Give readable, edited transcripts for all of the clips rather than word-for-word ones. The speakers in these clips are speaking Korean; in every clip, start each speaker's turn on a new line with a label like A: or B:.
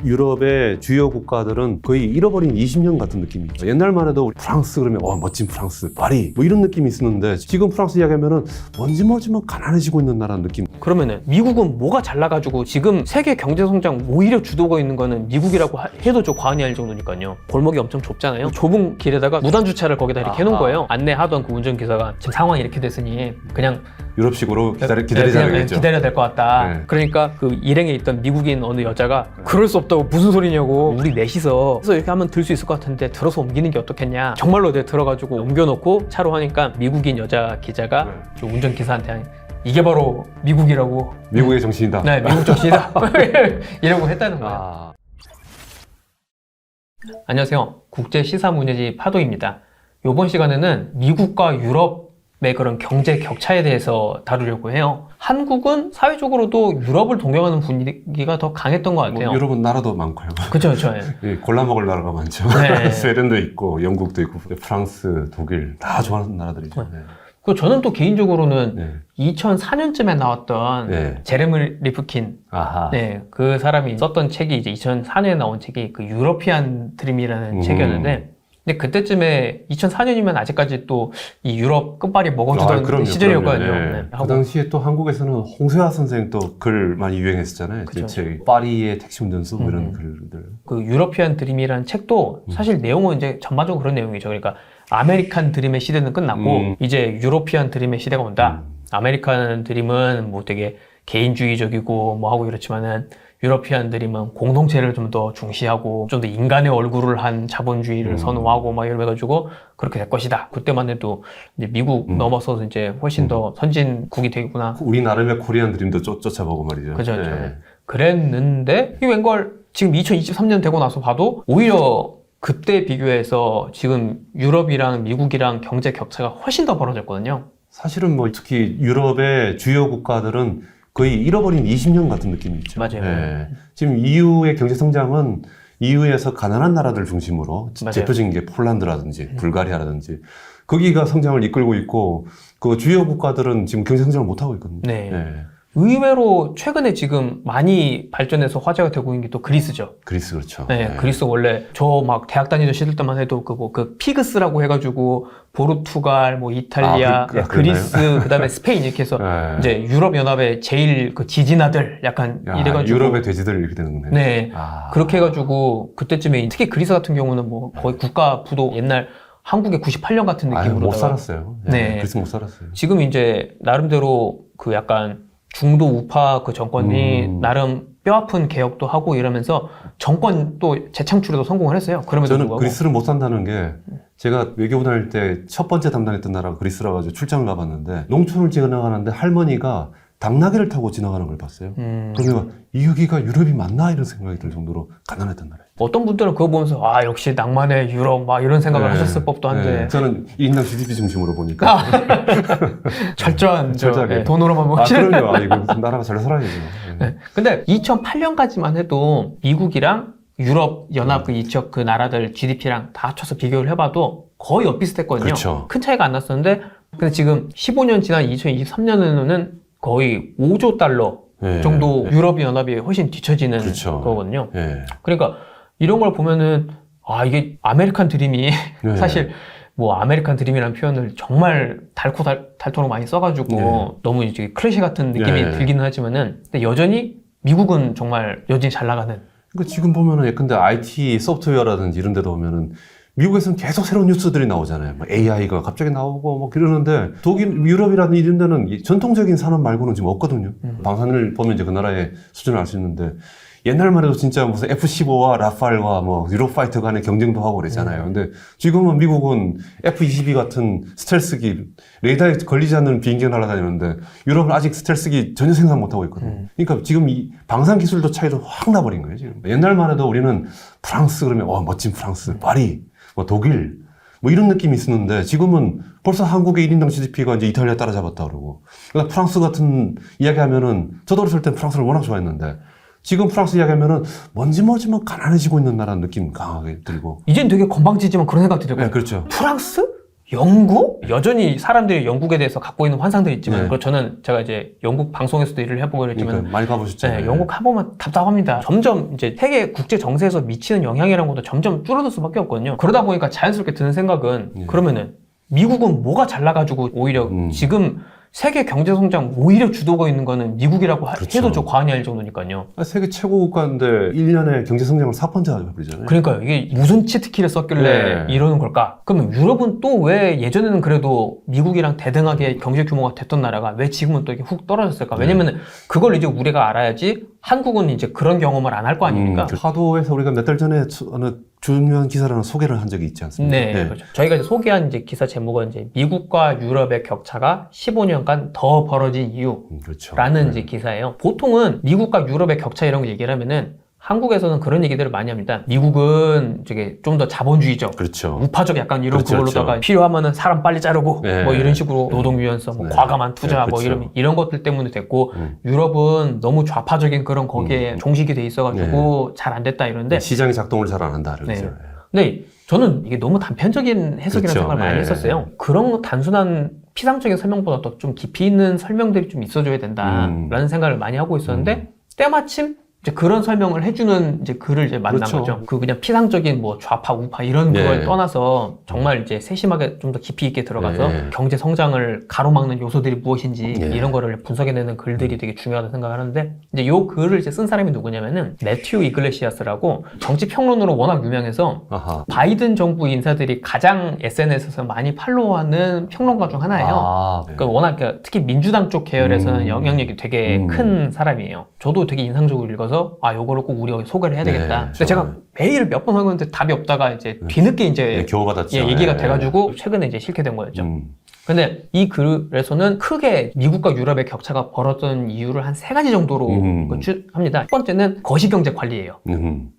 A: 유럽의 주요 국가들은 거의 잃어버린 20년 같은 느낌이죠. 옛날만 해도 우리 프랑스 그러면 멋진 프랑스, 파리 뭐 이런 느낌이 있었는데 지금 프랑스 이야기하면은 뭔지 모르지만 가난해지고 있는 나라는 느낌.
B: 그러면은 미국은 뭐가 잘나가지고 지금 세계 경제 성장 오히려 주도가 있는 거는 미국이라고 해도 좀 과언이 아닐 정도니까요. 골목이 엄청 좁잖아요. 좁은 길에다가 무단 주차를 거기다 이렇게 해놓은 거예요. 안내하던 그 운전기사가 지금 상황이 이렇게 됐으니 그냥
A: 유럽식으로 기다리자
B: 그냥
A: 그랬죠.
B: 기다려야 될 것 같다.
A: 네.
B: 그러니까 그 일행에 있던 미국인 어느 여자가 그럴 수 없다고 무슨 소리냐고 우리 넷이서 그래서 이렇게 하면 들 수 있을 것 같은데 들어서 옮기는 게 어떻겠냐. 정말로 이제 들어가지고 옮겨놓고 차로 하니까 미국인 여자 기자가 그 운전기사한테 이게 바로 미국이라고.
A: 미국의 정신이다.
B: 네, 미국 정신이다. 이라고 했다는 거예요. 안녕하세요. 국제 시사문예지 파도입니다. 이번 시간에는 미국과 유럽의 그런 경제 격차에 대해서 다루려고 해요. 한국은 사회적으로도 유럽을 동경하는 분위기가 더 강했던 것 같아요.
A: 유럽은 나라도 많고요.
B: 그렇죠.
A: 예, 골라 먹을 나라가 많죠.
B: 네.
A: 스웨덴도 있고 영국도 있고 프랑스, 독일 다 좋아하는 나라들이죠. 네.
B: 그 저는 또 개인적으로는
A: 네.
B: 2004년쯤에 나왔던
A: 네.
B: 제레미 리프킨,
A: 아하.
B: 네, 그 사람이 썼던 책이 이제 2004년에 나온 책이 그 유러피안 드림이라는 책이었는데, 근데 그때쯤에 2004년이면 아직까지 또 이 유럽 끝발이 먹어주던
A: 그럼요,
B: 시절이었거든요.
A: 그럼요. 네.
B: 네.
A: 그 당시에 또 한국에서는 홍세화 선생 또 글 많이 유행했었잖아요.
B: 그쵸.
A: 책 파리의 택시 운전수 뭐 이런 글들.
B: 그 유러피안 드림이라는 책도 사실 내용은 이제 전반적으로 그런 내용이죠. 그러니까 아메리칸 드림의 시대는 끝났고 이제 유러피안 드림의 시대가 온다. 아메리칸 드림은 뭐 되게 개인주의적이고 뭐 하고 이렇지만은 유러피안 드림은 공동체를 좀 더 중시하고 좀 더 인간의 얼굴을 한 자본주의를 선호하고 막 이래가지고 그렇게 될 것이다. 그때만 해도 이제 미국 넘어서서 이제 훨씬 더 선진국이 되겠구나.
A: 우리 나름의 코리안 드림도 쫓아보고 말이죠.
B: 그죠.
A: 네.
B: 그랬는데 이 웬걸 지금 2023년 되고 나서 봐도 오히려 그때 비교해서 지금 유럽이랑 미국이랑 경제 격차가 훨씬 더 벌어졌거든요.
A: 사실은 뭐 특히 유럽의 주요 국가들은 거의 잃어버린 20년 같은 느낌이 있죠.
B: 맞아요.
A: 네. 지금 EU의 경제 성장은 EU에서 가난한 나라들 중심으로
B: 맞아요.
A: 대표적인 게 폴란드라든지 불가리아라든지 거기가 성장을 이끌고 있고 그 주요 국가들은 지금 경제 성장을 못 하고 있거든요.
B: 네. 의외로 최근에 지금 많이 발전해서 화제가 되고 있는 게 또 그리스죠.
A: 그리스 그렇죠.
B: 네, 그리스 원래 저 막 대학 다니던 시절 때만 해도 그 피그스라고 해가지고 포르투갈, 뭐 이탈리아, 그리스, 그다음에 스페인 이렇게 해서
A: 네.
B: 이제 유럽 연합의 제일 그 지진아들 약간 이래가지고
A: 유럽의 돼지들 이렇게 되는 거네요.
B: 네, 그렇게 해가지고 그때쯤에 특히 그리스 같은 경우는 뭐 거의 국가 부도 옛날 한국의 98년 같은 느낌으로
A: 못 살았어요.
B: 네.
A: 그리스 못 살았어요.
B: 지금 이제 나름대로 그 약간 중도 우파 그 정권이 나름 뼈아픈 개혁도 하고 이러면서 정권 또 재창출에도 성공을 했어요. 그럼에도
A: 저는
B: 불구하고.
A: 그리스를 못 산다는 게 제가 외교부 다닐 때 첫 번째 담당했던 나라가 그리스라 가지고 출장을 가봤는데 농촌을 지나가는데 할머니가 당나귀를 타고 지나가는 걸 봤어요. 그래서 여기가 유럽이 맞나 이런 생각이 들 정도로 가난했단 말이에요.
B: 어떤 분들은 그거 보면서 아 역시 낭만의 유럽 막 이런 생각을 하셨을 법도 한데
A: 저는 1인당 GDP 중심으로 보니까
B: 철저하게 돈으로만
A: 그럼요. 아이고 나라가 잘 살아야죠.
B: 네. 근데 2008년까지만 해도 미국이랑 유럽 연합 그 이쪽 그 나라들 GDP랑 다 합쳐서 비교를 해봐도 거의 엇비슷했거든요.
A: 그렇죠.
B: 큰 차이가 안 났었는데 근데 지금 15년 지난 2023년에는 거의 5조 달러 정도 유럽 연합이 훨씬 뒤처지는 거거든요. 그러니까 이런 걸 보면은 아 이게 아메리칸 드림이 사실 뭐 아메리칸 드림이라는 표현을 정말 달토록 많이 써가지고 너무 이제 클리셰 같은 느낌이 들기는 하지만은 근데 여전히 미국은 정말 여전히 잘 나가는.
A: 그러니까 지금 보면은 예컨대 IT 소프트웨어라든지 이런 데도 보면은 미국에서는 계속 새로운 뉴스들이 나오잖아요. 뭐 AI가 갑자기 나오고 뭐 그러는데 독일, 유럽이라든 이런 데는 전통적인 산업 말고는 지금 없거든요. 방산을 보면 이제 그 나라의 수준을 알 수 있는데 옛날만 해도 진짜 무슨 F-15와 라팔과 뭐 유로파이터 간의 경쟁도 하고 그랬잖아요. 근데 지금은 미국은 F-22 같은 스텔스기, 레이더에 걸리지 않는 비행기가 날아다니는데 유럽은 아직 스텔스기 전혀 생산 못하고 있거든요. 그러니까 지금 이 방산 기술도 차이도 확 나버린 거예요, 지금. 옛날만 해도 우리는 프랑스 그러면 멋진 프랑스, 파리, 뭐 독일, 뭐 이런 느낌이 있었는데 지금은 벌써 한국의 1인당 GDP가 이제 이탈리아 따라잡았다 그러고. 그러니까 프랑스 같은 이야기 하면은 저도 어렸을 땐 프랑스를 워낙 좋아했는데 지금 프랑스 이야기하면은 뭔지 모르지만 가난해지고 있는 나라는 느낌 강하게 들고.
B: 이젠 되게 건방지지만 그런 생각이 들고.
A: 네, 그렇죠.
B: 프랑스? 영국? 여전히 사람들이 영국에 대해서 갖고 있는 환상들이 있지만,
A: 네.
B: 저는 제가 이제 영국 방송에서도 일을 해보고 그랬지만,
A: 그러니까 많이 가보셨잖아요.
B: 네, 영국 한번만 답답합니다. 점점 이제 세계 국제 정세에서 미치는 영향이라는 것도 점점 줄어들 수밖에 없거든요. 그러다 보니까 자연스럽게 드는 생각은, 그러면은 미국은 뭐가 잘나가지고 오히려 지금 세계 경제 성장 오히려 주도가 있는 거는 미국이라고
A: 그렇죠.
B: 해도 저 과언이 아닐 정도니까요.
A: 세계 최고 국가인데 1년에 경제 성장을 4% 해버리잖아요.
B: 그러니까요. 이게 무슨 치트키를 썼길래
A: 네.
B: 이러는 걸까? 그러면 유럽은 또 왜 예전에는 그래도 미국이랑 대등하게 경제 규모가 됐던 나라가 왜 지금은 또 이렇게 훅 떨어졌을까? 왜냐면은 그걸 이제 우리가 알아야지 한국은 이제 그런 경험을 안 할 거 아닙니까?
A: 하도에서 우리가 몇 달 전에 어느 중요한 기사를 하나 소개를 한 적이 있지 않습니까?
B: 네, 그렇죠. 저희가 이제 소개한 이제 기사 제목은 이제 미국과 유럽의 격차가 15년간 더 벌어진 이유라는
A: 그렇죠.
B: 이제 기사예요. 보통은 미국과 유럽의 격차 이런 거 얘기를 하면은 한국에서는 그런 얘기들을 많이 합니다. 미국은 저게 좀 더 자본주의적,
A: 그렇죠.
B: 우파적 약간 이런
A: 그렇죠,
B: 그걸로다가
A: 그렇죠.
B: 필요하면은 사람 빨리 자르고
A: 네.
B: 뭐 이런 식으로 노동 유연성, 뭐
A: 네.
B: 과감한 투자
A: 네,
B: 뭐
A: 그렇죠.
B: 이런 것들 때문에 됐고 유럽은 너무 좌파적인 그런 거기에 종식이 돼 있어가지고 잘 안 됐다 이러는데
A: 시장이 작동을 잘 안 한다. 그렇죠.
B: 네. 근데 저는 이게 너무 단편적인 해석이라는
A: 그렇죠.
B: 생각을 많이
A: 네.
B: 했었어요. 그런 단순한 피상적인 설명보다 더 좀 깊이 있는 설명들이 좀 있어줘야 된다라는 생각을 많이 하고 있었는데 때마침 이제 그런 설명을 해주는 이제 글을 이제 만난
A: 그렇죠.
B: 거죠. 그 그냥 피상적인 뭐 좌파 우파 이런
A: 네.
B: 걸 떠나서 정말 이제 세심하게 좀 더 깊이 있게 들어가서
A: 네.
B: 경제 성장을 가로막는 요소들이 무엇인지
A: 네.
B: 이런 거를 분석해내는 글들이 되게 중요하다고 생각을 하는데 이제 요 글을 이제 쓴 사람이 누구냐면은 매튜 이글레시아스라고 정치 평론으로 워낙 유명해서
A: 아하.
B: 바이든 정부 인사들이 가장 SNS에서 많이 팔로우하는 평론가 중 하나예요.
A: 아, 네.
B: 그러니까 워낙 특히 민주당 쪽 계열에서는 영향력이 되게 큰 사람이에요. 저도 되게 인상적으로 읽어서 요거를 꼭 우리가 소개를 해야 되겠다.
A: 네,
B: 근데 제가 매일 몇 번 하는데 답이 없다가 이제 뒤늦게 이제
A: 네, 겨우받았죠.
B: 얘기가
A: 네.
B: 돼가지고 최근에 이제 실게 된 거였죠. 근데 이 글에서는 크게 미국과 유럽의 격차가 벌어졌던 이유를 한 3가지 정도로 합니다. 첫 번째는 거시경제 관리예요.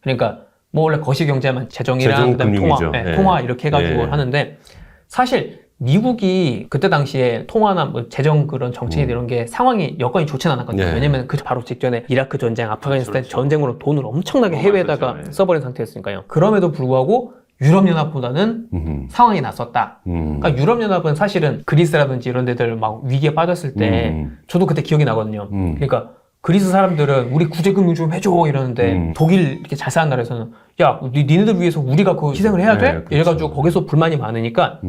B: 그러니까 뭐 원래 거시경제만 재정이랑
A: 재정,
B: 그다음에
A: 금융이죠.
B: 통화,
A: 네.
B: 통화 이렇게 해가지고
A: 네.
B: 하는데 사실 미국이 그때 당시에 통화나 뭐 재정 그런 정책이 이런 게 상황이 여건이 좋진 않았거든요.
A: 네.
B: 왜냐면 그 바로 직전에 이라크 전쟁, 아프가니스탄
A: 그렇죠.
B: 전쟁으로 돈을 엄청나게 해외에다가
A: 그렇죠. 네.
B: 써버린 상태였으니까요. 그럼에도 불구하고 유럽연합보다는 상황이 났었다. 그러니까 유럽연합은 사실은 그리스라든지 이런 데들 막 위기에 빠졌을 때 저도 그때 기억이 나거든요. 그러니까 그리스 사람들은 우리 구제금융 좀 해줘 이러는데 독일 이렇게 잘 사는 나라에서는 야 니네들 위해서 우리가 그 희생을 해야 돼?
A: 네, 그렇죠.
B: 이래가지고 거기서 불만이 많으니까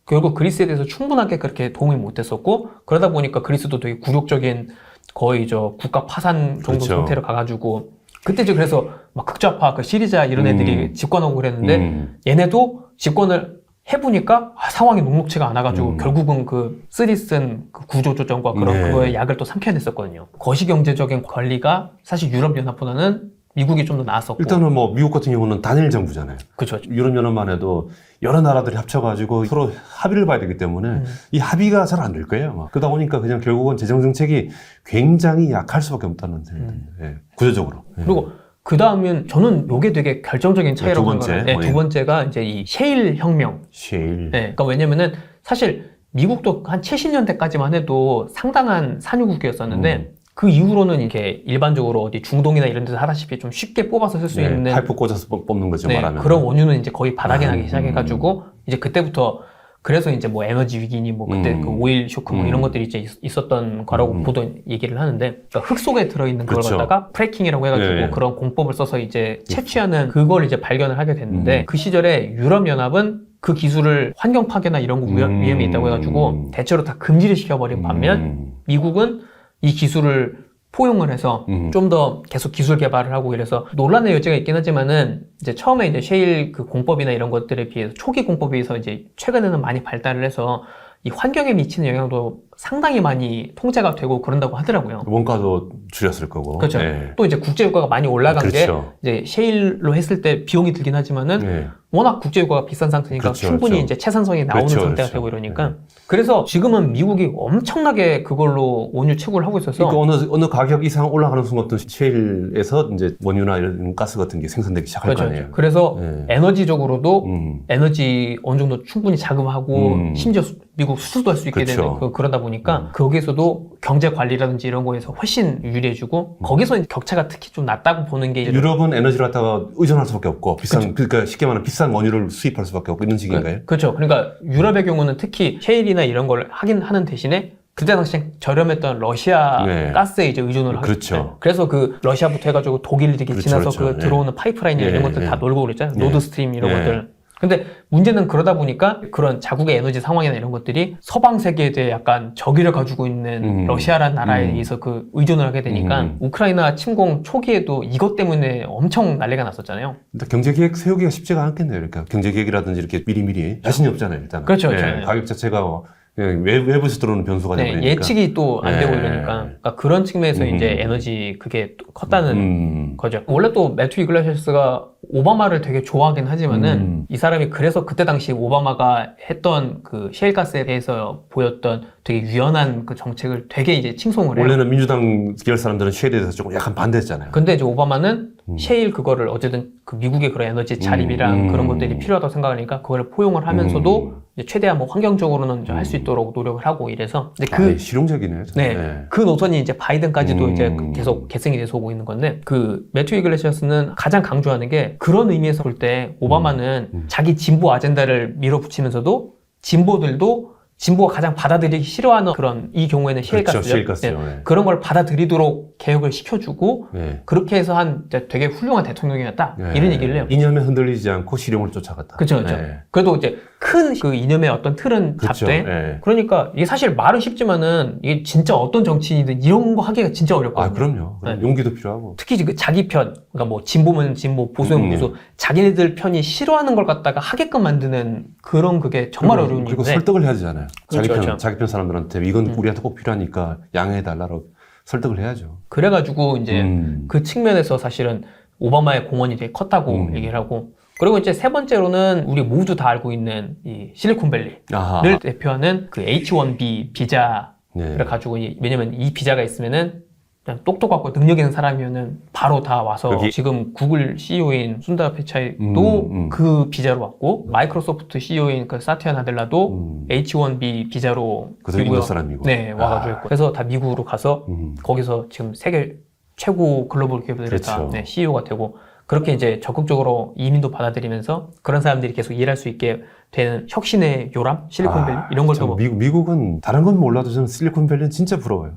B: 결국 그리스에 대해서 충분하게 그렇게 도움이 못 됐었고 그러다 보니까 그리스도 되게 굴욕적인 거의 저 국가 파산 정도
A: 그렇죠.
B: 상태로 가가지고 그때 이제 그래서 막 극좌파 그 시리자 이런 애들이 집권하고 그랬는데 얘네도 집권을 해보니까 상황이 녹록치가 않아가지고 결국은 그 쓰리쓴 그 구조조정과 그런
A: 네.
B: 그거의 약을 또 삼켜야 됐었거든요. 거시경제적인 관리가 사실 유럽연합보다는 미국이 좀 더 나았었고
A: 일단은 뭐 미국 같은 경우는 단일 정부잖아요.
B: 그렇죠.
A: 유럽연합만 해도 여러 나라들이 합쳐가지고 서로 합의를 봐야 되기 때문에 이 합의가 잘 안 될 거예요. 아마. 그러다 보니까 그냥 결국은 재정정책이 굉장히 약할 수밖에 없다는 생각이 듭니다. 예, 구조적으로. 예.
B: 그리고 그 다음엔 저는 요게 되게 결정적인 차이라고
A: 두 번째.
B: 생각해요. 네, 두 번째가 이제 이 셰일 혁명.
A: 셰일.
B: 네, 그러니까 왜냐면은 사실 미국도 한 70년대까지만 해도 상당한 산유국이었었는데 그 이후로는 이렇게 일반적으로 어디 중동이나 이런 데서 하다시피 좀 쉽게 뽑아서 쓸 수
A: 네,
B: 있는
A: 파이프 꽂아서 뽑는 거죠,
B: 네,
A: 말하면.
B: 그런 원유는 이제 거의 바닥이 나기 시작해가지고 이제 그때부터 그래서 이제 뭐 에너지 위기니 뭐 그때 그 오일 쇼크 뭐 이런 것들이 이제 있었던 거라고 보도 얘기를 하는데 그러니까 흙 속에 들어있는 그걸
A: 그렇죠.
B: 갖다가 프래킹이라고 해가지고
A: 네.
B: 그런 공법을 써서 이제 채취하는 그걸 이제 발견을 하게 됐는데 그 시절에 유럽연합은 그 기술을 환경 파괴나 이런 거 위험이 있다고 해가지고 대체로 다 금지를 시켜버린 반면 미국은 이 기술을 포용을 해서 좀 더 계속 기술 개발을 하고 이래서 논란의 여지가 있긴 하지만은 이제 처음에 이제 셰일 그 공법이나 이런 것들에 비해서 초기 공법에 비해서 이제 최근에는 많이 발달을 해서 이 환경에 미치는 영향도 상당히 많이 통제가 되고 그런다고 하더라고요.
A: 원가도 줄였을 거고.
B: 그렇죠.
A: 네.
B: 또 이제 국제유가가 많이 올라간
A: 그렇죠.
B: 게 이제 셰일로 했을 때 비용이 들긴 하지만은
A: 네.
B: 워낙 국제유가가 비싼 상태니까
A: 그렇죠,
B: 충분히
A: 그렇죠.
B: 이제 채산성이 나오는
A: 그렇죠,
B: 상태가
A: 그렇죠.
B: 되고 이러니까 그래서 지금은 미국이 엄청나게 그걸로 원유 채굴을 하고 있어서
A: 그러니까 어느 가격 이상 올라가는 순간부터 셰일에서 이제 원유나 이런 가스 같은 게 생산되기 시작할
B: 그렇죠.
A: 거 아니에요.
B: 그래서
A: 네.
B: 에너지적으로도 에너지 어느 정도 충분히 자금하고 심지어 미국 수출도 할 수 있게
A: 그렇죠.
B: 되는 그러다 보니까 보니까 거기에서도 경제 관리라든지 이런 거에서 훨씬 유리해지고 거기서 이제 격차가 특히 좀 낮다고 보는 게 이제
A: 유럽은 에너지를 갖다가 의존할 수밖에 없고 그러니까 쉽게 말하면 비싼 원유를 수입할 수밖에 없고 이런 식인가요?
B: 그렇죠. 그러니까 유럽의 경우는 특히 셰일이나 이런 걸 하긴 하는 대신에 그때 당시 저렴했던 러시아
A: 네.
B: 가스에 이제 의존을 하고
A: 그렇죠.
B: 있어요. 그래서 그 러시아부터 해가지고 독일 이렇게
A: 그렇죠,
B: 지나서
A: 그렇죠.
B: 그 들어오는 파이프라인
A: 네.
B: 이런 것들
A: 네.
B: 다 놀고 그랬잖아요.
A: 네.
B: 노드스트림 이런
A: 네.
B: 것들. 근데 문제는 그러다 보니까 그런 자국의 에너지 상황이나 이런 것들이 서방 세계에 대해 약간 적의를 가지고 있는 러시아라는 나라에 의해서 그 의존을 하게 되니까 우크라이나 침공 초기에도 이것 때문에 엄청 난리가 났었잖아요.
A: 근데 경제계획 세우기가 쉽지가 않겠네요. 그러니까 경제계획이라든지 이렇게 미리미리 자신이 없잖아요. 일단
B: 그렇죠, 그렇죠.
A: 가격 자체가 외부에서 들어오는 변수가 되버리니까
B: 예측이 또 안 되고
A: 네.
B: 이러니까 그러니까 그런 측면에서 이제 에너지 그게 또 컸다는 거죠. 원래 또 매튜 이글레시아스가 오바마를 되게 좋아하긴 하지만은 이 사람이 그래서 그때 당시 오바마가 했던 그 셰일가스에 대해서 보였던 되게 유연한 그 정책을 되게 이제 칭송을 해요.
A: 원래는 민주당 계열 사람들은 셰일에 대해서 조금 약간 반대했잖아요.
B: 근데 이제 오바마는 셰일 그거를 어쨌든 그 미국의 그런 에너지 자립이랑 그런 것들이 필요하다고 생각하니까 그걸 포용을 하면서도 이제 최대한 뭐 환경적으로는 할 수 있도록 노력을 하고 이래서 이제 그
A: 실용적이네요.
B: 네, 그 노선이 이제 바이든까지도 이제 계속 계승이 돼서 오고 있는 건데 그 매튜 이글레시아스는 가장 강조하는 게 그런 의미에서 볼 때 오바마는 자기 진보 아젠다를 밀어붙이면서도 진보들도 진보가 가장 받아들이기 싫어하는 그런 이 경우에는
A: 그렇죠,
B: 셰일가스죠.
A: 셰일가스죠.
B: 네.
A: 네.
B: 그런 걸 받아들이도록 개혁을 시켜주고
A: 네.
B: 그렇게 해서 한 되게 훌륭한 대통령이었다 이런 얘기를 해요.
A: 이념에 흔들리지 않고 실용을 쫓아갔다.
B: 그렇죠, 그렇죠.
A: 네.
B: 그래도 이제 큰 그 이념의 어떤 틀은
A: 그렇죠.
B: 잡되.
A: 네.
B: 그러니까 이게 사실 말은 쉽지만은 이게 진짜 어떤 정치인이든 이런 거 하기가 진짜 어렵거든요.
A: 아, 그럼요.
B: 네.
A: 용기도 필요하고.
B: 특히 그 자기 편, 그러니까 뭐 진보면 진보, 보수면 보수, 자기네들 편이 싫어하는 걸 갖다가 하게끔 만드는 그런 그게 정말 어려운
A: 그리고
B: 일인데.
A: 설득을 해야 되잖아요.
B: 그렇죠, 그렇죠.
A: 자기 편 사람들한테 이건 우리한테 꼭 필요하니까 양해해달라고 설득을 해야죠.
B: 그래가지고 이제 그 측면에서 사실은 오바마의 공헌이 되게 컸다고 얘기를 하고. 그리고 이제 세 번째로는 우리 모두 다 알고 있는 이 실리콘밸리를
A: 아하.
B: 대표하는 그 H-1B 비자를
A: 네.
B: 가지고 왜냐면 이 비자가 있으면은 그냥 똑똑하고 능력 있는 사람이면은 바로 다 와서
A: 여기-
B: 지금 구글 CEO인 순다 피차이도 그 비자로 왔고 마이크로소프트 CEO인 그 사티아 나델라도 H-1B 비자로
A: 그도
B: 미국에
A: 인도 사람이고.
B: 네 와가지고 했고 그래서 다 미국으로 가서 거기서 지금 세계 최고 글로벌 기업들이
A: 그렇죠.
B: 다 CEO가 되고 그렇게 이제 적극적으로 이민도 받아들이면서 그런 사람들이 계속 일할 수 있게 되는 혁신의 요람, 실리콘밸리 이런 걸
A: 참
B: 또
A: 미국은 다른 건 몰라도 저는 실리콘밸리는 진짜 부러워요.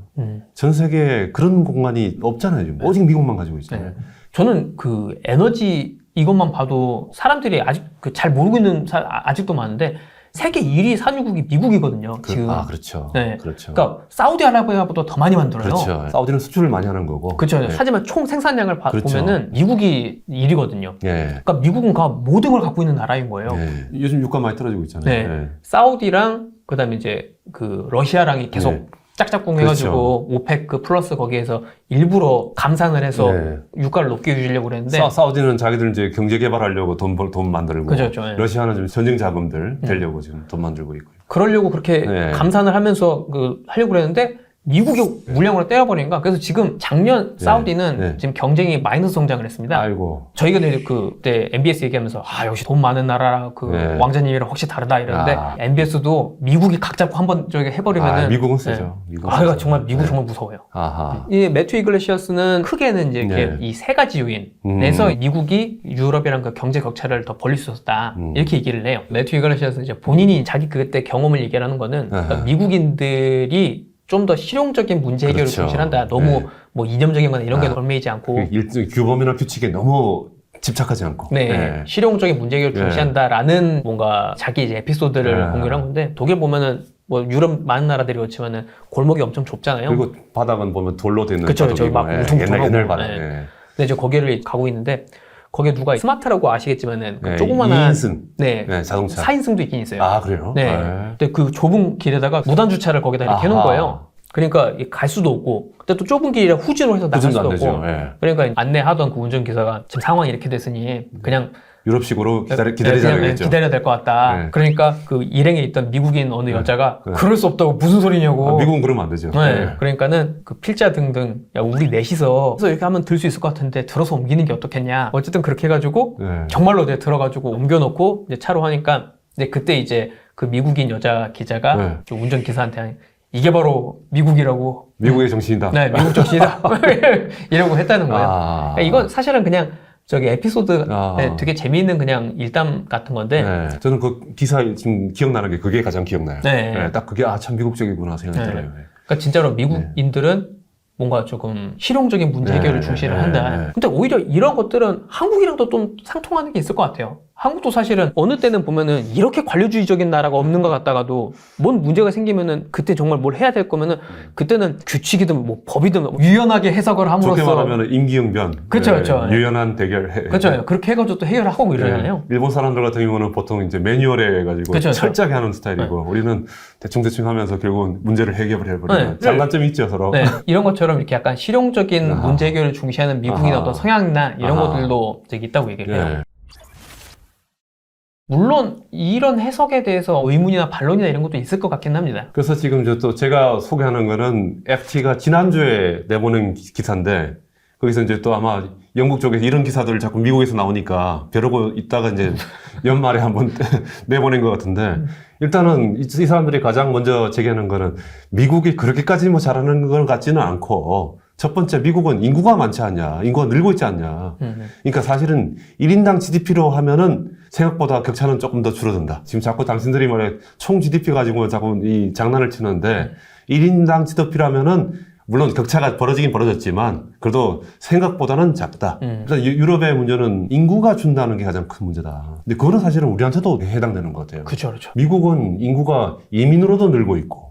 A: 전 세계에 그런 공간이 없잖아요. 지금. 오직 미국만 가지고 있잖아요.
B: 저는 그 에너지 이것만 봐도 사람들이 아직 그 잘 모르고 있는 아직도 많은데 세계 1위 산유국이 미국이거든요. 지금.
A: 그렇죠.
B: 네.
A: 그렇죠.
B: 그러니까 사우디아라비아보다 더 많이 만들어요.
A: 그렇죠. 사우디는 수출을 많이 하는 거고.
B: 그렇죠.
A: 네.
B: 하지만 총 생산량을
A: 그렇죠.
B: 보면은 미국이 1위거든요.
A: 예.
B: 그러니까 미국은 모든 걸 갖고 있는 나라인 거예요.
A: 예. 요즘 유가 많이 떨어지고 있잖아요.
B: 네.
A: 예.
B: 사우디랑 그다음에 이제 그 러시아랑이 계속
A: 네.
B: 짝짝꿍 해가지고 오페크 플러스 거기에서 일부러 감산을 해서
A: 네.
B: 유가를 높게 유지하려고 그랬는데
A: 사우디는 자기들 이제 경제 개발하려고 돈 만들고.
B: 그죠, 그죠. 예.
A: 러시아는 지금 전쟁 자금들 되려고 지금 돈 만들고 있고요.
B: 그러려고 그렇게
A: 네.
B: 감산을 하면서 그 하려고 그랬는데 미국이 물량으로 떼어버리니까 그래서 지금 작년 사우디는
A: 네.
B: 지금 경쟁이 마이너스 성장을 했습니다.
A: 아이고.
B: 저희가 이제 그때 MBS 얘기하면서 역시 돈 많은 나라 그
A: 네.
B: 왕자님이랑 확실히 다르다 이러는데 MBS도 미국이 각 잡고 한번 저기 해버리면은
A: 미국은 세죠. 미국은
B: 이거
A: 세죠.
B: 정말 미국
A: 네.
B: 정말 무서워요.
A: 아하.
B: 이 매튜 이글레시아스는 크게는 이제 이렇게
A: 네.
B: 이 세 가지 요인에서 미국이 유럽이랑 그 경제 격차를 더 벌릴 수 있었다 이렇게 얘기를 해요. 매튜 이글레시아스는 이제 본인이 자기 그때 경험을 얘기하는 거는 그러니까 미국인들이 좀 더 실용적인 문제 해결을
A: 그렇죠.
B: 중시한다. 너무
A: 네.
B: 뭐 이념적인 거나 이런 게 얽매이지 않고
A: 규범이나 규칙에 너무 집착하지 않고.
B: 네, 실용적인 문제 해결을 중시한다라는 뭔가 자기 이제 에피소드를 공유를 한 건데 독일 보면은 뭐 유럽 많은 나라들이 그렇지만은 골목이 엄청 좁잖아요.
A: 그리고 바닥은 보면 돌로 되는
B: 그쵸,
A: 바닥이고,
B: 막 울퉁불퉁하고.
A: 옛날 바닥.
B: 네.
A: 예.
B: 근데 이제 거기를 가고 있는데 거기에 누가 스마트라고 아시겠지만은 그
A: 네,
B: 조그만한
A: 2인승.
B: 네,
A: 네, 자동차.
B: 4인승도 있긴 있어요.
A: 아, 그래요?
B: 네. 근데 그 좁은 길에다가 무단 주차를 거기다 이렇게 해놓은 거예요. 그러니까 갈 수도 없고, 근데 또 좁은 길이라 후진으로 해서 나갈 수도
A: 안 되죠.
B: 없고.
A: 예.
B: 그러니까 안내하던 그 운전기사가 지금 상황이 이렇게 됐으니 그냥
A: 유럽식으로
B: 그냥
A: 기다리자겠죠.
B: 기다려야 될 것 같다.
A: 네.
B: 그러니까 그 일행에 있던 미국인 어느 여자가
A: 네.
B: 그럴 수 없다고 무슨 소리냐고.
A: 미국은 그러면 안 되죠.
B: 네.
A: 네.
B: 그러니까는 그 필자 등등 야 우리 넷이서 이렇게 하면 들 수 있을 것 같은데 들어서 옮기는 게 어떻겠냐. 어쨌든 그렇게 해가지고
A: 네.
B: 정말로 이제 들어가지고 옮겨놓고 이제 차로 하니까 이제 그때 이제 그 미국인 여자 기자가
A: 네.
B: 운전 기사한테 이게 바로 미국이라고.
A: 미국의 정신이다.
B: 네, 미국 정신이다. 이러고 했다는 거예요.
A: 아.
B: 그러니까 이건 사실은 그냥 저기 에피소드
A: 아.
B: 되게 재미있는 그냥 일담 같은 건데.
A: 네. 저는 그 기사 지금 기억나는 게 그게 가장 기억나요.
B: 네.
A: 네, 딱 그게 참 미국적이구나 생각이
B: 네.
A: 들어요.
B: 그러니까 진짜로 미국인들은 뭔가 조금 실용적인 문제 해결을 중시를 한다. 근데 오히려 이런 것들은 한국이랑도 좀 상통하는 게 있을 것 같아요. 한국도 사실은 어느 때는 보면은 이렇게 관료주의적인 나라가 없는 것 같다가도 뭔 문제가 생기면은 그때 정말 뭘 해야 될 거면은 그때는 규칙이든 뭐 법이든 유연하게 해석을 함으로써.
A: 좋게 말하면 임기응변.
B: 그쵸, 그쵸.
A: 유연한 대결.
B: 그렇죠. 그렇게 해가지고 또 해결하고 이러잖아요.
A: 일본 사람들 같은 경우는 보통 이제 매뉴얼에 해가지고
B: 그쵸,
A: 철저하게 하는 스타일이고 우리는 대충 하면서 결국은 문제를 해결을 해버리는 장단점이 있죠 서로.
B: 네, 이런 것처럼 이렇게 약간 실용적인 문제 해결을 중시하는 미국인의 어떤 성향이나 이런 것들도 되게 있다고 얘기를 해요.
A: 네.
B: 물론 이런 해석에 대해서 의문이나 반론이나 이런 것도 있을 것 같긴 합니다.
A: 그래서 지금 또 제가 소개하는 거는 FT가 지난주에 내보낸 기사인데 거기서 이제 또 아마 영국 쪽에서 이런 기사들을 자꾸 미국에서 나오니까 벼르고 있다가 이제 연말에 한번 내보낸 것 같은데 일단은 이 사람들이 가장 먼저 제기하는 거는 미국이 그렇게까지 뭐 잘하는 것 같지는 않고 첫 번째 미국은 인구가 많지 않냐, 인구가 늘고 있지 않냐. 그러니까 사실은 1인당 GDP로 하면은 생각보다 격차는 조금 더 줄어든다. 지금 자꾸 당신들이 말해 총 GDP 가지고 자꾸 이 장난을 치는데 1인당 GDP라면은 물론 격차가 벌어지긴 벌어졌지만 그래도 생각보다는 작다. 일단 유럽의 문제는 인구가 준다는 게 가장 큰 문제다. 근데 그거는 사실은 우리한테도 해당되는 것 같아요.
B: 그렇죠, 그렇죠.
A: 미국은 인구가 이민으로도 늘고 있고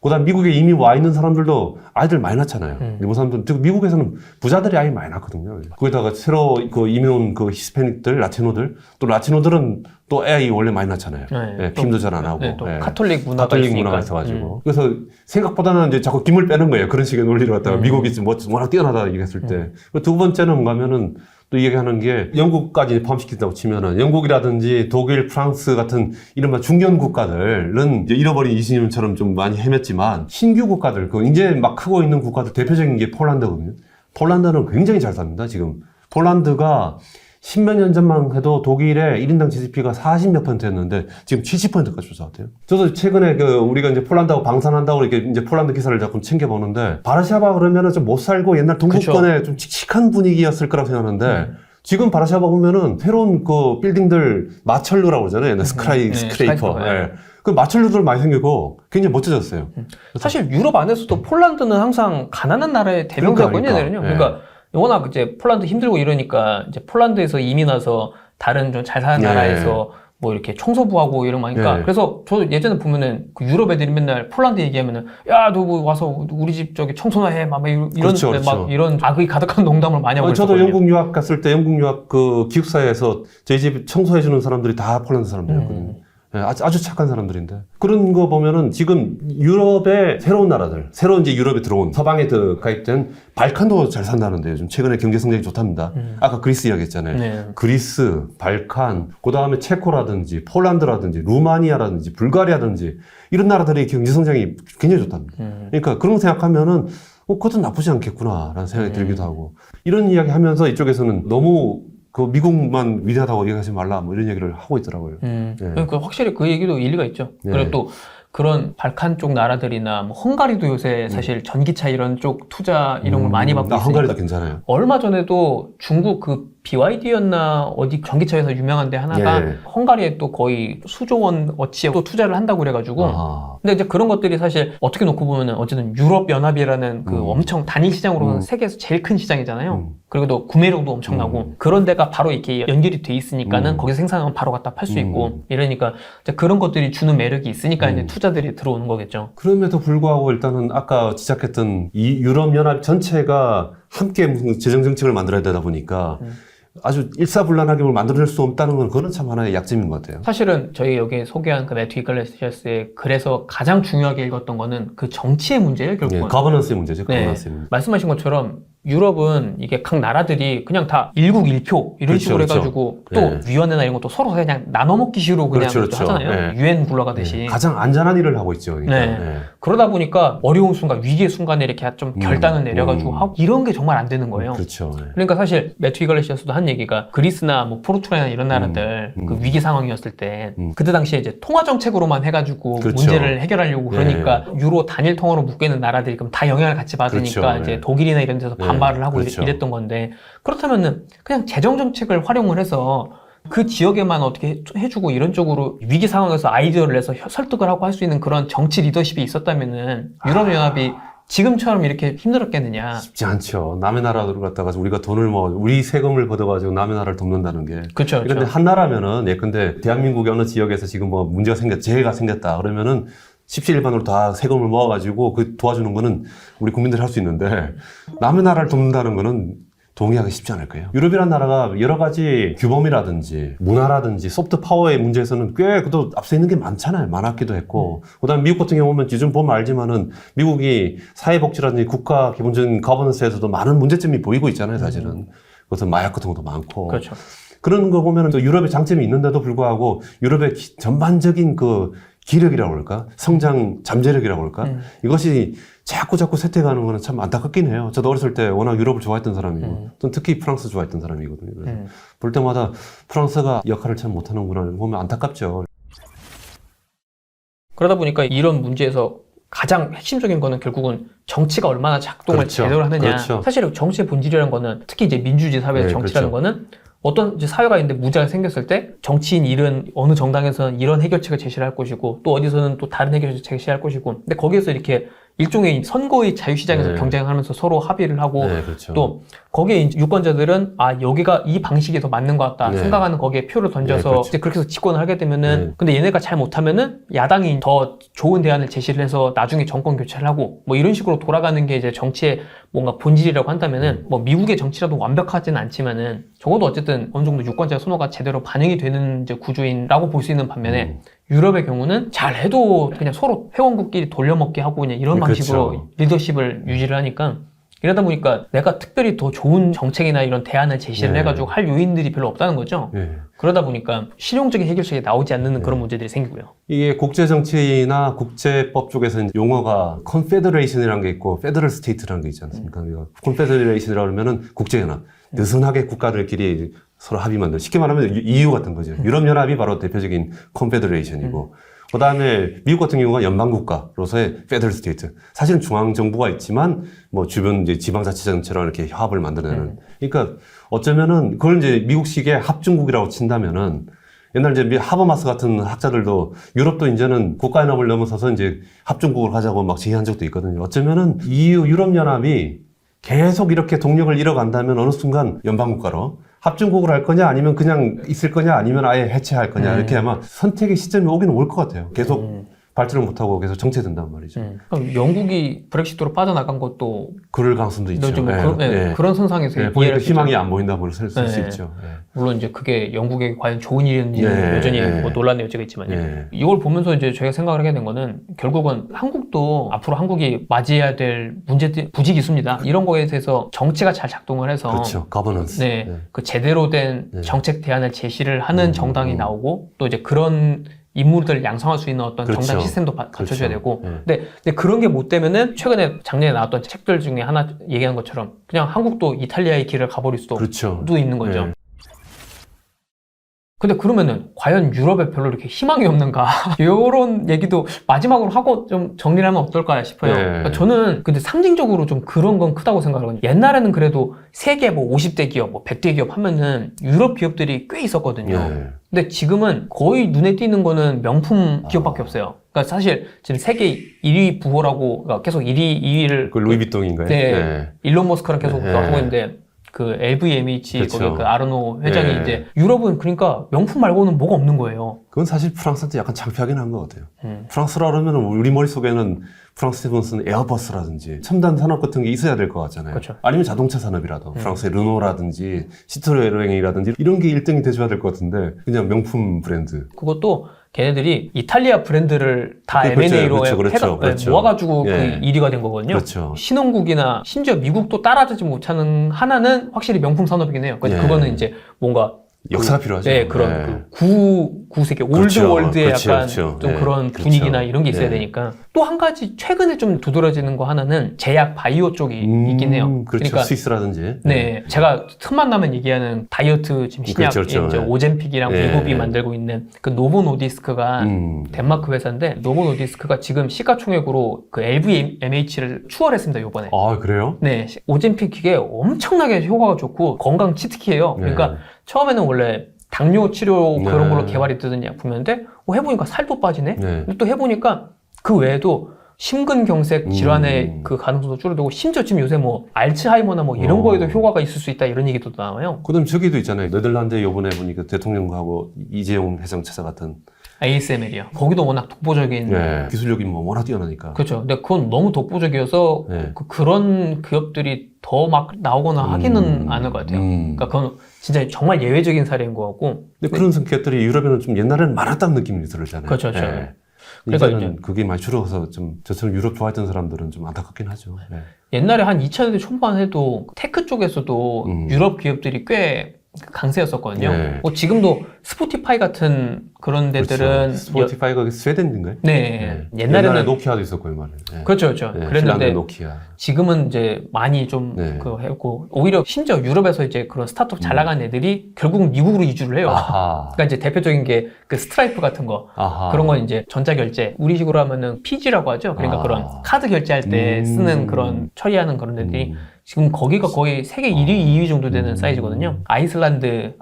A: 그다음 미국에 이미 와 있는 사람들도 아이들 많이 낳잖아요. 일본 사람들은 특히 미국에서는 부자들이 아이 많이 낳거든요. 거기다가 새로 그 이민 온 그 히스패닉들, 라티노들 또 라티노들은 또 아이 원래 많이 낳잖아요.
B: 네,
A: 피임도 잘 안 하고.
B: 네, 또 카톨릭 문화가 있으니까.
A: 있어가지고. 그래서 생각보다는 이제 자꾸 김을 빼는 거예요. 그런 식의 논리를 갖다가 미국이 워낙 뛰어나다 얘기했을 때. 두 번째는 뭔가 하면은 또 얘기하는 게 영국까지 포함시킨다고 치면은 영국이라든지 독일, 프랑스 같은 이른바 중견 국가들은 이제 잃어버린 20년처럼 좀 많이 헤맸지만 신규 국가들, 그 이제 막 크고 있는 국가들 대표적인 게 폴란드거든요. 폴란드는 굉장히 잘 삽니다, 지금. 폴란드가 10몇 년 전만 해도 독일의 1인당 GDP가 40몇 %였는데 지금 70%까지 조사했대요. 저도 최근에 우리가 이제 폴란드하고 방산한다고 이렇게 이제 폴란드 기사를 자꾸 챙겨보는데 바르샤바 그러면은 좀 못 살고 옛날 동북권에 좀 칙칙한 분위기였을 거라고 생각하는데 지금 바르샤바 보면은 새로운 그 빌딩들 마철루라고 그러잖아요. 옛날 스크레이퍼. 네. 그 마철루들 많이 생기고 굉장히 멋져졌어요.
B: 사실 유럽 안에서도 폴란드는 항상 가난한 나라의 대명사건이거든요. 그러니까 워낙 이제 폴란드 힘들고 이러니까 이제 폴란드에서 이민 와서 다른 좀 잘 사는 나라에서 뭐 이렇게 청소부하고 이런 거 하니까 그래서 저도 예전에 보면은 그 유럽 애들이 맨날 폴란드 얘기하면은 야 너 뭐 와서 우리 집 저기 청소나 해 막 이런
A: 그렇죠.
B: 막 이런 악의 가득한 농담을 많이 하고
A: 저도
B: 있었거든요.
A: 영국 유학 갔을 때 영국 유학 그 기숙사에서 저희 집 청소해주는 사람들이 다 폴란드 사람들이었거든요. 아주 착한 사람들인데. 그런 거 보면은 지금 유럽의 새로운 나라들, 새로 이제 유럽에 들어온 서방에 가입된 발칸도 잘 산다는데 요즘 최근에 경제 성장이 좋답니다. 아까 그리스 이야기했잖아요.
B: 네.
A: 그리스, 발칸, 그 다음에 체코라든지 폴란드라든지 루마니아라든지 불가리아든지 이런 나라들의 경제 성장이 굉장히 좋답니다. 그러니까 그런 거 생각하면은 그것도 나쁘지 않겠구나라는 생각이 들기도 하고 이런 이야기 하면서 이쪽에서는 너무 그 미국만 위대하다고 얘기하지 말라 뭐 이런 얘기를 하고 있더라고요.
B: 그러니까 확실히 그 얘기도 일리가 있죠. 그리고 또 그런 발칸 쪽 나라들이나 뭐 헝가리도 요새 사실 전기차 이런 쪽 투자 이런 걸 많이 받고 있으니까.
A: 헝가리도 괜찮아요.
B: 얼마 전에도 중국 그 BYD였나 어디 전기차 회사 유명한 데 하나가 헝가리에 또 거의 수조 원 어치에 또 투자를 한다고 그래가지고 근데 이제 그런 것들이 사실 어떻게 놓고 보면은 어쨌든 유럽 연합이라는 그 엄청 단일 시장으로는 세계에서 제일 큰 시장이잖아요. 그리고 또 구매력도 엄청나고 그런 데가 바로 이렇게 연결이 돼 있으니까는 거기서 생산하면 바로 갖다 팔 수 있고 이러니까 이제 그런 것들이 주는 매력이 있으니까 이제 투자들이 들어오는 거겠죠.
A: 그럼에도 불구하고 일단은 아까 지적했던 이 유럽 연합 전체가 함께 무슨 재정 정책을 만들어야 되다 보니까 아주 일사불란하게 뭘 만들어낼 수 없다는 건 그거는 참 하나의 약점인 것 같아요.
B: 사실은 저희 여기 소개한 그 매튜 이글레시아스의 글에서 가장 중요하게 읽었던 거는 그 정치의 문제예요, 결국은.
A: 거버넌스의 문제죠.
B: 네.
A: 거버넌스의 문제.
B: 말씀하신 것처럼 유럽은 이게 각 나라들이 그냥 다 일국 일표 이런
A: 그렇죠,
B: 식으로
A: 그렇죠.
B: 해가지고 또
A: 네.
B: 위원회나 이런 것도 서로 그냥 나눠 먹기 식으로 그냥
A: 그렇죠, 그렇죠.
B: 하잖아요.
A: 네.
B: 유엔 굴러가듯이.
A: 네. 가장 안전한 일을 하고 있죠. 그러니까.
B: 네.
A: 네.
B: 그러다 보니까 어려운 순간, 위기의 순간에 이렇게 좀 결단을 내려가지고 하고 이런 게 정말 안 되는 거예요.
A: 그렇죠. 네.
B: 그러니까 사실 매튜 이글레시아스도 한 얘기가 그리스나 뭐 포르투갈이나 이런 나라들 그 위기 상황이었을 때 그때 당시에 이제 통화 정책으로만 해가지고
A: 그렇죠.
B: 문제를 해결하려고 그러니까 유로 단일 통화로 묶이는 나라들이 그럼 다 영향을 같이 받으니까
A: 그렇죠.
B: 이제
A: 네.
B: 독일이나 이런 데서 반발을 하고
A: 그렇죠.
B: 이랬던 건데 그렇다면은 그냥 재정 정책을 활용을 해서 그 지역에만 어떻게 해주고 이런 쪽으로 위기 상황에서 아이디어를 내서 설득을 하고 할 수 있는 그런 정치 리더십이 있었다면은 유럽연합이 지금처럼 이렇게 힘들었겠느냐.
A: 쉽지 않죠. 남의 나라로 갔다가 우리가 돈을 우리 세금을 걷어가지고 남의 나라를 돕는다는 게.
B: 그렇죠.
A: 그런데
B: 그렇죠.
A: 한 나라면은 예컨대 대한민국의 어느 지역에서 지금 뭐 문제가 재해가 생겼다 그러면은 십시일반으로 다 세금을 모아가지고 그 도와주는 거는 우리 국민들이 할 수 있는데 남의 나라를 돕는다는 거는 동의하기 쉽지 않을 거예요. 유럽이라는 나라가 여러 가지 규범이라든지 문화라든지 소프트 파워의 문제에서는 꽤 그래도 앞서 있는 게 많잖아요. 많았기도 했고. 그다음에 미국 같은 경우는 요즘 보면 알지만은 미국이 사회복지라든지 국가 기본적인 거버넌스에서도 많은 문제점이 보이고 있잖아요. 사실은. 그것은 마약 같은 것도 많고.
B: 그렇죠.
A: 그런 거 보면은 또 유럽의 장점이 있는데도 불구하고 유럽의 전반적인 그 기력이라고 그럴까? 성장 잠재력이라고 그럴까? 이것이 자꾸 쇠퇴가는 거는 참 안타깝긴 해요. 저도 어렸을 때 워낙 유럽을 좋아했던 사람이고, 전 특히 프랑스 좋아했던 사람이거든요. 그래서 볼 때마다 프랑스가 역할을 참 못하는구나 보면 안타깝죠.
B: 그러다 보니까 이런 문제에서 가장 핵심적인 거는 결국은 정치가 얼마나 작동을
A: 그렇죠.
B: 제대로 하느냐.
A: 그렇죠.
B: 사실 정치의 본질이라는 거는 특히 이제 민주주의 사회의
A: 네,
B: 정치라는
A: 그렇죠.
B: 거는 어떤 이제 사회가 있는데 문제가 생겼을 때 정치인 일은 어느 정당에서는 이런 해결책을 제시를 할 것이고 또 어디서는 또 다른 해결책을 제시할 것이고 근데 거기에서 이렇게 일종의 선거의 자유시장에서
A: 네.
B: 경쟁하면서 서로 합의를 하고
A: 네, 그렇죠.
B: 또 거기에 이제 유권자들은 아 여기가 이 방식이 더 맞는 것 같다
A: 네.
B: 생각하는 거기에 표를 던져서
A: 네, 그렇죠.
B: 이제 그렇게 해서 집권을 하게 되면은
A: 네.
B: 근데 얘네가 잘 못하면은 야당이 더 좋은 대안을 제시를 해서 나중에 정권 교체를 하고 뭐 이런 식으로 돌아가는 게 이제 정치의 뭔가 본질이라고 한다면은 뭐 미국의 정치라도 완벽하지는 않지만은 적어도 어쨌든 어느 정도 유권자 선호가 제대로 반영이 되는 이제 구조인라고 볼 수 있는 반면에 유럽의 경우는 잘해도 그냥 서로 회원국끼리 돌려먹게 하고 그냥 이런 방식으로
A: 그렇죠.
B: 리더십을 유지를 하니까 이러다 보니까 내가 특별히 더 좋은 정책이나 이런 대안을 제시를
A: 네.
B: 해가지고 할 요인들이 별로 없다는 거죠.
A: 네.
B: 그러다 보니까 실용적인 해결책이 나오지 않는 그런 문제들이 생기고요.
A: 이게 국제정치나 국제법 쪽에서는 용어가 컨페더레이션이라는 게 있고 페더럴 스테이트라는 게 있지 않습니까? 컨페더레이션이라고 하면은 국제연합. 느슨하게 국가들끼리 서로 합의 만들. 쉽게 말하면 EU 같은 거죠. 유럽연합이 바로 대표적인 컨페더레이션이고 그 다음에 미국 같은 경우가 연방국가로서의 페더럴 스테이트. 사실은 중앙정부가 있지만 뭐 주변 이제 지방자치단체랑 이렇게 협업을 만들어내는. 그러니까 어쩌면은 그걸 이제 미국식의 합중국이라고 친다면은 옛날 이제 하버마스 같은 학자들도 유럽도 이제는 국가연합을 넘어서서 이제 합중국을 하자고 막 제의한 적도 있거든요. 어쩌면은 EU 유럽연합이 계속 이렇게 동력을 잃어간다면 어느 순간 연방국가로 합중국을 할 거냐 아니면 그냥 있을 거냐 아니면 아예 해체할 거냐 이렇게 아마 선택의 시점이 오긴 올 것 같아요. 계속 발전을 못하고 계속 정체된단 말이죠.
B: 그럼 영국이 브렉시트로 빠져나간 것도
A: 그럴 가능성도 있죠.
B: 뭐
A: 네,
B: 그런,
A: 네.
B: 그런 선상에서
A: 네, 보니까 희망이 안 보인다고 쓸 수
B: 네.
A: 있죠. 네.
B: 물론 이제 그게 영국에 과연 좋은 일인지는
A: 네,
B: 여전히
A: 네.
B: 뭐 논란의 여지가 있지만요.
A: 네.
B: 이걸 보면서 이제 저희가 생각을 하게 된 거는 결국은 한국도 앞으로 한국이 맞이해야 될 문제들 부지기수입니다. 이런 거에 대해서 정치가 잘 작동을 해서
A: 그렇죠. 거버넌스.
B: 네, 그 제대로 된
A: 네.
B: 정책 대안을 제시를 하는 정당이 나오고 또 이제 그런 인물들을 양성할 수 있는 어떤
A: 그렇죠.
B: 정당 시스템도 갖춰줘야
A: 그렇죠.
B: 되고
A: 네.
B: 근데 그런 게 못 되면은 최근에 작년에 나왔던 책들 중에 하나 얘기한 것처럼 그냥 한국도 이탈리아의 길을 가버릴 수도
A: 그렇죠.
B: 있는 거죠.
A: 네.
B: 근데 그러면은 과연 유럽에 별로 이렇게 희망이 없는가 이런 얘기도 마지막으로 하고 좀 정리를 하면 어떨까 싶어요.
A: 네.
B: 그러니까 저는 근데 상징적으로 좀 그런 건 크다고 생각하거든요. 옛날에는 그래도 세계 뭐 50대 기업, 뭐 100대 기업 하면은 유럽 기업들이 꽤 있었거든요.
A: 네.
B: 근데 지금은 거의 눈에 띄는 거는 명품 기업밖에 없어요. 그러니까 사실 지금 세계 1위 부호라고 그러니까 계속 1위, 2위를
A: 그 루이비통인가요?
B: 네. 일론 머스크랑 계속
A: 네.
B: 하고 있는데 그 LVMH
A: 그렇죠.
B: 거기 그 아르노 회장이
A: 네.
B: 이제 유럽은 그러니까 명품 말고는 뭐가 없는 거예요.
A: 그건 사실 프랑스한테 약간 창피하긴 한 것 같아요. 프랑스라 그러면 우리 머릿속에는 프랑스에서 무슨 에어버스라든지 첨단 산업 같은 게 있어야 될 것 같잖아요.
B: 그렇죠.
A: 아니면 자동차 산업이라도 프랑스의 르노라든지 시트로에eng이라든지 이런 게 1등이 돼줘야 될 것 같은데 그냥 명품 브랜드.
B: 그것도 걔네들이 이탈리아 브랜드를 다
A: 그렇죠,
B: M&A로
A: 그렇죠.
B: 모아가지고
A: 예.
B: 그 1위가 된 거거든요.
A: 그렇죠.
B: 신흥국이나 심지어 미국도 따라주지 못하는 하나는 확실히 명품 산업이긴 해요. 그러니까
A: 예.
B: 그거는 이제 뭔가
A: 역사가 필요하죠.
B: 네, 그런 그 구세기 올드 월드의 약간 좀
A: 예.
B: 그런
A: 그렇죠.
B: 분위기나 이런 게 있어야
A: 예.
B: 되니까 또 한 가지 최근에 좀 두드러지는 거 하나는 제약 바이오 쪽이 있긴 해요.
A: 그렇죠.
B: 그러니까
A: 스위스라든지.
B: 네, 제가 틈만 나면 얘기하는 다이어트 지금 신약
A: 그렇죠.
B: 이제
A: 예.
B: 오젬픽이랑
A: 예.
B: 미국이 만들고 있는 그 노보노디스크가 덴마크 회사인데 노보노디스크가 지금 시가총액으로 그 LVMH를 추월했습니다 요번에.
A: 아, 그래요?
B: 네, 오젬픽 이게 엄청나게 효과가 좋고 건강 치트키예요. 그러니까
A: 네.
B: 처음에는 원래 당뇨 치료 그런
A: 네.
B: 걸로 개발이 되던 약품이었는데 해보니까 살도 빠지네.
A: 네.
B: 근데 또 해보니까 그 외에도 심근경색 질환의 그 가능성도 줄어들고 심지어 지금 요새 뭐 알츠하이머나 뭐 이런 거에도 효과가 있을 수 있다 이런 얘기도 나와요.
A: 그다음 저기도 있잖아요. 네덜란드 요번에 보니까 대통령하고 이재용 회장 찾아갔던
B: ASML이요. 거기도 워낙 독보적인
A: 기술력이 뭐 워낙 뛰어나니까.
B: 그렇죠. 근데 그건 너무 독보적이어서
A: 네.
B: 그런 기업들이 더 막 나오거나 하기는 않을 것 같아요. 그러니까 그건 진짜 정말 예외적인 사례인 것 같고.
A: 근데 그런 기업들이 유럽에는 좀 옛날에는 많았다는 느낌이 들잖아요.
B: 그렇죠.
A: 그러니까
B: 그래서
A: 이제는 그게 많이 줄어서 좀 저처럼 유럽 좋아했던 사람들은 좀 안타깝긴 하죠.
B: 옛날에 한 2000년대 초반 해도 테크 쪽에서도 유럽 기업들이 꽤 강세였었거든요. 뭐 지금도 스포티파이 같은 그런 데들은
A: 그렇죠. 스포티파이가 스웨덴인가요?
B: 네.
A: 옛날에 노키아도 있었고 이 말이에요.
B: 그렇죠.
A: 핀란드
B: 그랬는데
A: 노키아.
B: 지금은 이제 많이 좀 그 했고 오히려 심지어 유럽에서 이제 그런 스타트업 잘 나간 애들이 결국은 미국으로 이주를 해요. 그러니까 이제 대표적인 게 그 스트라이프 같은 거 그런 건 이제 전자결제 우리식으로 하면은 PG라고 하죠. 그러니까 그런 카드 결제할 때 쓰는 그런 처리하는 그런 애들이 지금 거기가 거의 세계 1위, 2위 정도 되는 사이즈거든요. 아이슬란드.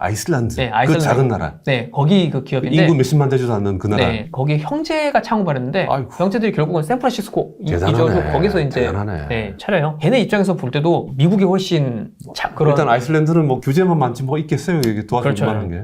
A: 네,
B: 그
A: 작은 나라.
B: 네, 거기 그 기업인데
A: 인구 몇십만 되지도 않는 그 나라.
B: 네, 거기 형제가 창업을 했는데 형제들이 결국은 샌프란시스코 이적으로 거기서 이제 차려요. 걔네 입장에서 볼 때도 미국이 훨씬 그런
A: 일단 아이슬란드는 뭐 규제만 많지 뭐 있겠어요. 이게 도와줄 만한 게.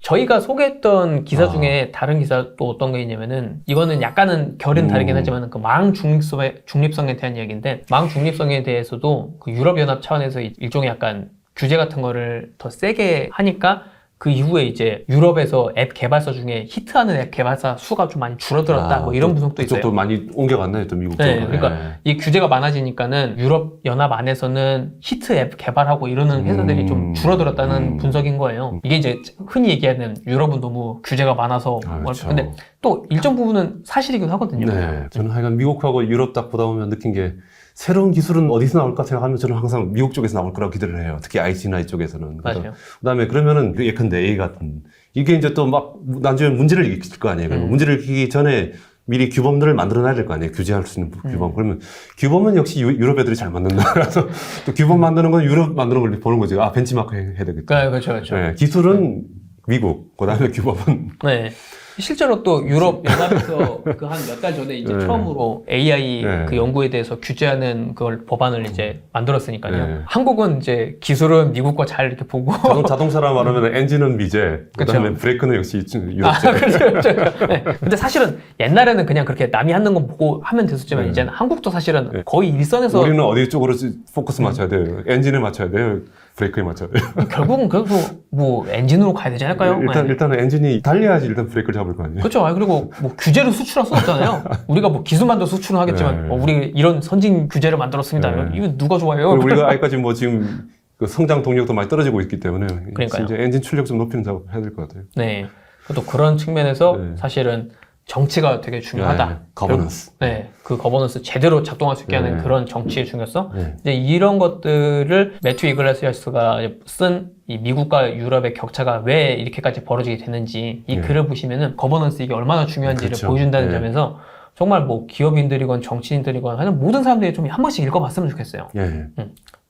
B: 저희가 소개했던 기사 중에 다른 기사 또 어떤 게 있냐면은 이거는 약간은 결은 다르긴 하지만 그 망 중립성에 대한 이야기인데 망 중립성에 대해서도 그 유럽연합 차원에서 일종의 약간 규제 같은 거를 더 세게 하니까 그 이후에 이제 유럽에서 앱 개발사 중에 히트하는 앱 개발사 수가 좀 많이 줄어들었다 뭐 이런 분석도 있어요.
A: 그쪽도 많이 옮겨갔나요? 또 미국 쪽으로.
B: 그러니까 이 규제가 많아지니까는 유럽 연합 안에서는 히트 앱 개발하고 이러는 회사들이 좀 줄어들었다는 분석인 거예요. 이게 이제 흔히 얘기하는 유럽은 너무 규제가 많아서
A: 그렇죠.
B: 근데 또 일정 부분은 사실이기도 하거든요.
A: 네, 저는 하여간 미국하고 유럽 딱 보다 보면 느낀 게 새로운 기술은 어디서 나올까 생각하면 저는 항상 미국 쪽에서 나올 거라고 기대를 해요. 특히 IT나 이쪽에서는.
B: 맞아요.
A: 그다음에 그러면은 예컨대 A 같은 이게 이제 또 막 나중에 문제를 일으킬 거 아니에요. 그러면 문제를 일으키기 전에 미리 규범들을 만들어놔야 될 거 아니에요. 규제할 수 있는 규범. 그러면 규범은 역시 유럽 애들이 잘 만든다. 그래서 또 규범 만드는 건 유럽 만드는 걸 보는 거죠. 아, 벤치마크 해야 되겠다.
B: 그렇죠.
A: 네, 기술은 미국, 그다음에 규범은.
B: 네. 실제로 또 유럽 연합에서 그 한 몇 달 전에 이제 처음으로 AI 그 연구에 대해서 규제하는 그걸 법안을 이제 만들었으니까요. 한국은 이제 기술은 미국과 잘 이렇게 보고
A: 자동차라 말하면 엔진은 미제, 그다음에 브레이크는 역시 유럽제.
B: 그렇죠. 네. 근데 사실은 옛날에는 그냥 그렇게 남이 하는 거 보고 하면 됐었지만 이제는 한국도 사실은 거의 일선에서
A: 우리는 어디 쪽으로 포커스 맞춰야 돼요? 엔진에 맞춰야 돼요? 브레이크에 맞춰야 돼요?
B: 결국은 그래도 뭐 엔진으로 가야 되지 않을까요?
A: 일단은 엔진이 달려야지 일단 브레이크를 잡을 거 아니에요?
B: 그렇죠. 그리고 뭐 규제를 수출할 수 없잖아요. 우리가 뭐 기술만 더 수출은 하겠지만 우리 이런 선진 규제를 만들었습니다. 이거 누가 좋아해요?
A: 우리가 아직까지 뭐 지금 그 성장 동력도 많이 떨어지고 있기 때문에
B: 그러니까요.
A: 이제 엔진 출력 좀 높이는 작업 해야 될 것 같아요.
B: 네. 또 그런 측면에서 사실은 정치가 되게 중요하다.
A: 거버넌스.
B: 네. 그 거버넌스 제대로 작동할 수 있게 하는 그런 정치의 중요성. 이제 이런 것들을 매튜 이글레시아스가 쓴 이 미국과 유럽의 격차가 왜 이렇게까지 벌어지게 되는지 이 글을 보시면은 거버넌스 이게 얼마나 중요한지를 보여준다는 점에서 정말 뭐 기업인들이건 정치인들이건 하여튼 모든 사람들이 좀 한 번씩 읽어봤으면 좋겠어요.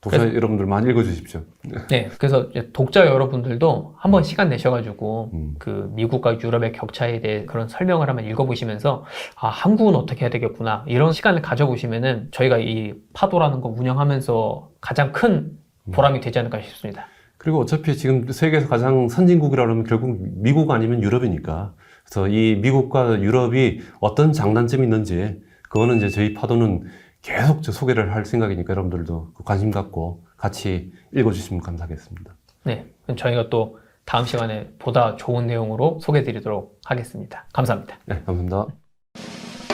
A: 독자 여러분들 많이 읽어주십시오.
B: 네, 그래서 이제 독자 여러분들도 한번 시간 내셔가지고 그 미국과 유럽의 격차에 대해 그런 설명을 한번 읽어보시면서 아 한국은 어떻게 해야 되겠구나 이런 시간을 가져보시면은 저희가 이 파도라는 거 운영하면서 가장 큰 보람이 되지 않을까 싶습니다.
A: 그리고 어차피 지금 세계에서 가장 선진국이라고 하면 결국 미국 아니면 유럽이니까 그래서 이 미국과 유럽이 어떤 장단점이 있는지 그거는 이제 저희 파도는 계속 소개를 할 생각이니까 여러분들도 관심 갖고 같이 읽어주시면 감사하겠습니다.
B: 네, 그럼 저희가 또 다음 시간에 보다 좋은 내용으로 소개해드리도록 하겠습니다. 감사합니다.
A: 네, 감사합니다.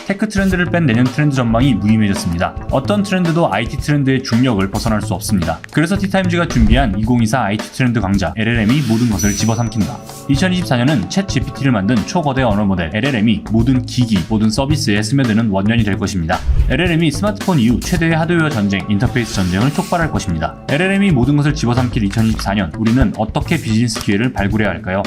C: 테크 트렌드를 뺀 내년 트렌드 전망이 무의미해졌습니다. 어떤 트렌드도 IT 트렌드의 중력을 벗어날 수 없습니다. 그래서 티타임즈가 준비한 2024 IT 트렌드 강좌 LLM이 모든 것을 집어삼킨다. 2024년은 챗 GPT를 만든 초거대 언어 모델 LLM이 모든 기기, 모든 서비스에 스며드는 원년이 될 것입니다. LLM이 스마트폰 이후 최대의 하드웨어 전쟁, 인터페이스 전쟁을 촉발할 것입니다. LLM이 모든 것을 집어삼킬 2024년, 우리는 어떻게 비즈니스 기회를 발굴해야 할까요?